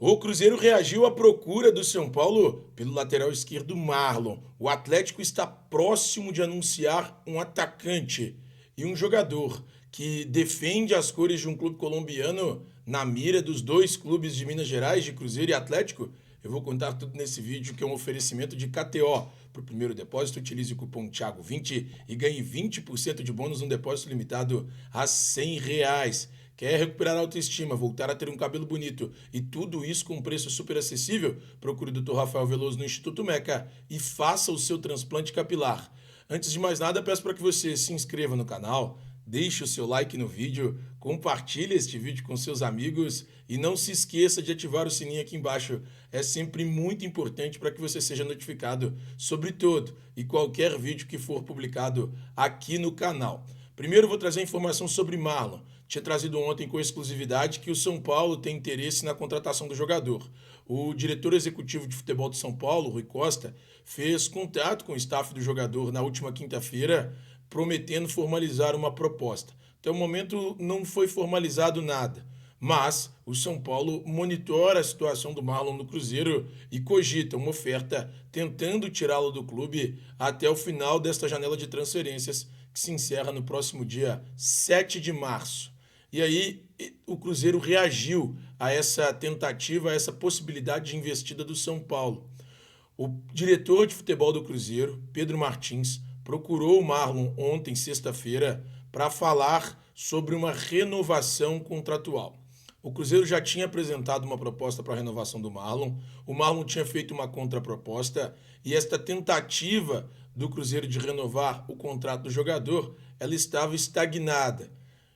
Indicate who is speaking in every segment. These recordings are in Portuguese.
Speaker 1: O Cruzeiro reagiu à procura do São Paulo pelo lateral esquerdo Marlon. O Atlético está próximo de anunciar um atacante e um jogador que defende as cores de um clube colombiano na mira dos dois clubes de Minas Gerais, de Cruzeiro e Atlético. Eu vou contar tudo nesse vídeo, que é um oferecimento de KTO. Para o primeiro depósito, utilize o cupom Thiago20 e ganhe 20% de bônus no depósito limitado a R$ 100. Quer recuperar a autoestima, voltar a ter um cabelo bonito e tudo isso com um preço super acessível? Procure o Dr. Rafael Veloso no Instituto Meca e faça o seu transplante capilar. Antes de mais nada, peço para que você se inscreva no canal, deixe o seu like no vídeo, compartilhe este vídeo com seus amigos e não se esqueça de ativar o sininho aqui embaixo. É sempre muito importante para que você seja notificado sobre todo e qualquer vídeo que for publicado aqui no canal. Primeiro vou trazer informação sobre Marlon. Tinha trazido ontem com exclusividade que o São Paulo tem interesse na contratação do jogador. O diretor executivo de futebol do São Paulo, Rui Costa, fez contato com o staff do jogador na última quinta-feira, prometendo formalizar uma proposta. Até o momento não foi formalizado nada, mas o São Paulo monitora a situação do Marlon no Cruzeiro e cogita uma oferta tentando tirá-lo do clube até o final desta janela de transferências, que se encerra no próximo dia 7 de março. E aí o Cruzeiro reagiu a essa tentativa, a essa possibilidade de investida do São Paulo. O diretor de futebol do Cruzeiro, Pedro Martins, procurou o Marlon ontem, sexta-feira, para falar sobre uma renovação contratual. O Cruzeiro já tinha apresentado uma proposta para a renovação do Marlon, o Marlon tinha feito uma contraproposta e esta tentativa do Cruzeiro de renovar o contrato do jogador, ela estava estagnada.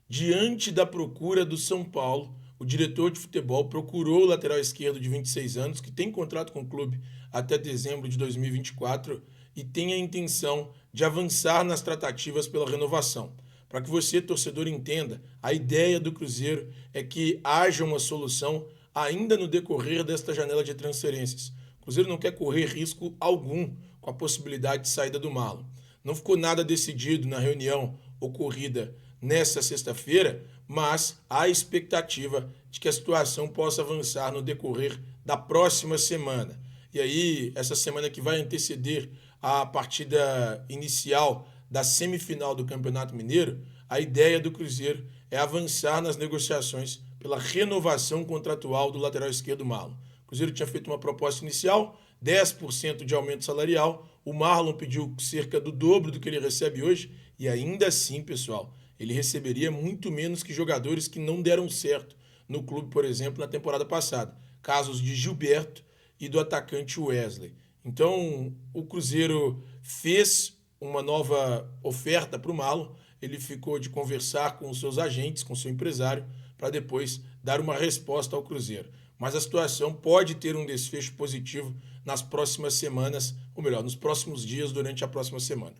Speaker 1: Diante da procura do São Paulo, o diretor de futebol procurou o lateral esquerdo de 26 anos, que tem contrato com o clube até dezembro de 2024 e tem a intenção de avançar nas tratativas pela renovação. Para que você, torcedor, entenda, a ideia do Cruzeiro é que haja uma solução ainda no decorrer desta janela de transferências. O Cruzeiro não quer correr risco algum com a possibilidade de saída do Marlon. Não ficou nada decidido na reunião ocorrida nesta sexta-feira, mas há expectativa de que a situação possa avançar no decorrer da próxima semana. E aí, essa semana que vai anteceder a partida inicial da semifinal do Campeonato Mineiro, a ideia do Cruzeiro é avançar nas negociações pela renovação contratual do lateral esquerdo Marlon. O Cruzeiro tinha feito uma proposta inicial, 10% de aumento salarial, o Marlon pediu cerca do dobro do que ele recebe hoje, e ainda assim, pessoal, ele receberia muito menos que jogadores que não deram certo no clube, por exemplo, na temporada passada. Casos de Gilberto e do atacante Wesley. Então, o Cruzeiro fez uma nova oferta para o Marlon, ele ficou de conversar com os seus agentes, com o seu empresário, para depois dar uma resposta ao Cruzeiro. Mas a situação pode ter um desfecho positivo nas próximas semanas, ou melhor, nos próximos dias, durante a próxima semana.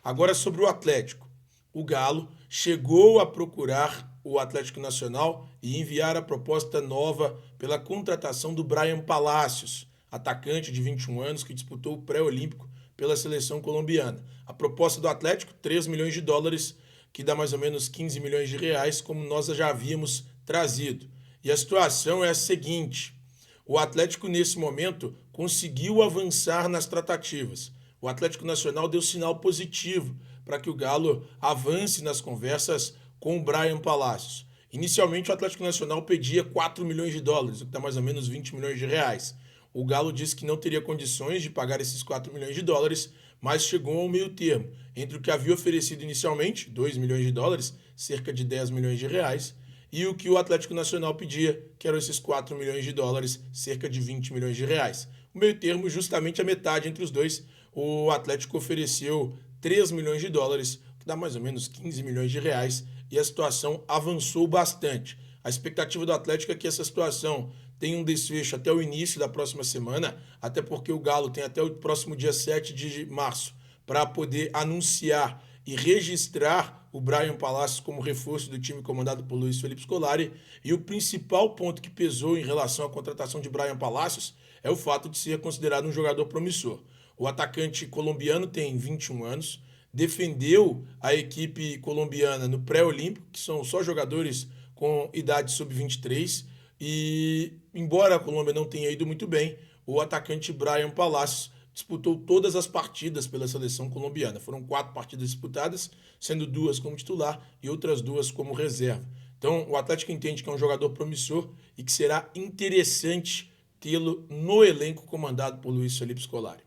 Speaker 1: Agora, sobre o Atlético. O Galo chegou a procurar o Atlético Nacional e enviar a proposta nova pela contratação do Bryan Palacios, atacante de 21 anos que disputou o pré-olímpico pela seleção colombiana. A proposta do Atlético, 3 milhões de dólares, que dá mais ou menos 15 milhões de reais, como nós já havíamos trazido. E a situação é a seguinte: o Atlético, nesse momento, conseguiu avançar nas tratativas. O Atlético Nacional deu sinal positivo para que o Galo avance nas conversas com o Bryan Palacios. Inicialmente, o Atlético Nacional pedia 4 milhões de dólares, o que dá mais ou menos 20 milhões de reais. O Galo disse que não teria condições de pagar esses 4 milhões de dólares, mas chegou ao meio termo, entre o que havia oferecido inicialmente, 2 milhões de dólares, cerca de 10 milhões de reais, e o que o Atlético Nacional pedia, que eram esses 4 milhões de dólares, cerca de 20 milhões de reais. O meio termo, justamente a metade entre os dois, o Atlético ofereceu 3 milhões de dólares, que dá mais ou menos 15 milhões de reais, e a situação avançou bastante. A expectativa do Atlético é que essa situação tenha um desfecho até o início da próxima semana, até porque o Galo tem até o próximo dia 7 de março para poder anunciar e registrar o Bryan Palacios como reforço do time comandado por Luiz Felipe Scolari. E o principal ponto que pesou em relação à contratação de Bryan Palacios é o fato de ser considerado um jogador promissor. O atacante colombiano tem 21 anos, defendeu a equipe colombiana no pré-olímpico, que são só jogadores com idade sub-23, E, embora a Colômbia não tenha ido muito bem, o atacante Bryan Palacios disputou todas as partidas pela seleção colombiana. Foram 4 partidas disputadas, sendo 2 como titular e outras 2 como reserva. Então, o Atlético entende que é um jogador promissor e que será interessante tê-lo no elenco comandado por Luiz Felipe Scolari.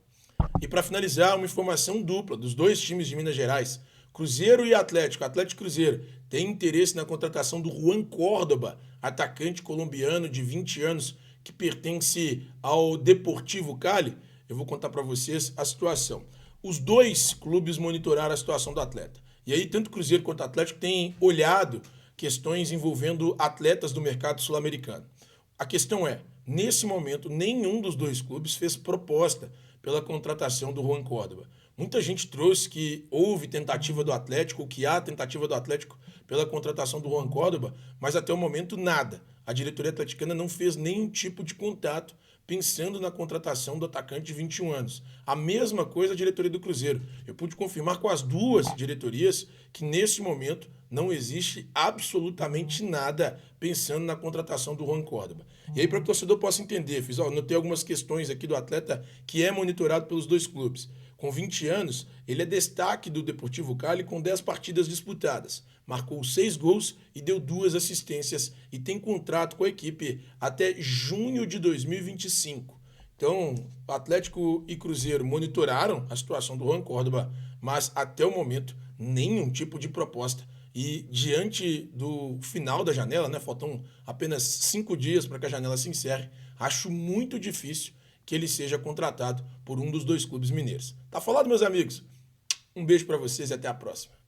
Speaker 1: E para finalizar, uma informação dupla dos 2 times de Minas Gerais, Cruzeiro e Atlético. Atlético e Cruzeiro tem interesse na contratação do Juan Córdoba, atacante colombiano de 20 anos que pertence ao Deportivo Cali. Eu vou contar para vocês a situação. Os 2 clubes monitoraram a situação do atleta. E aí, tanto Cruzeiro quanto Atlético têm olhado questões envolvendo atletas do mercado sul-americano. A questão é, nesse momento, nenhum dos 2 clubes fez proposta pela contratação do Juan Córdoba. Muita gente trouxe que houve tentativa do Atlético, que há tentativa do Atlético pela contratação do Juan Córdoba, mas até o momento nada. A diretoria atleticana não fez nenhum tipo de contato pensando na contratação do atacante de 21 anos. A mesma coisa a diretoria do Cruzeiro. Eu pude confirmar com as 2 diretorias que nesse momento não existe absolutamente nada pensando na contratação do Juan Córdoba. E aí, para que o torcedor possa entender, notei algumas questões aqui do atleta que é monitorado pelos 2 clubes. Com 20 anos, ele é destaque do Deportivo Cali com 10 partidas disputadas. Marcou 6 gols e deu 2 assistências e tem contrato com a equipe até junho de 2025. Então, Atlético e Cruzeiro monitoraram a situação do Juan Córdoba, mas até o momento nenhum tipo de proposta. E diante do final da janela, né, faltam apenas 5 dias para que a janela se encerre, acho muito difícil que ele seja contratado por um dos 2 clubes mineiros. Tá falado, meus amigos? Um beijo para vocês e até a próxima.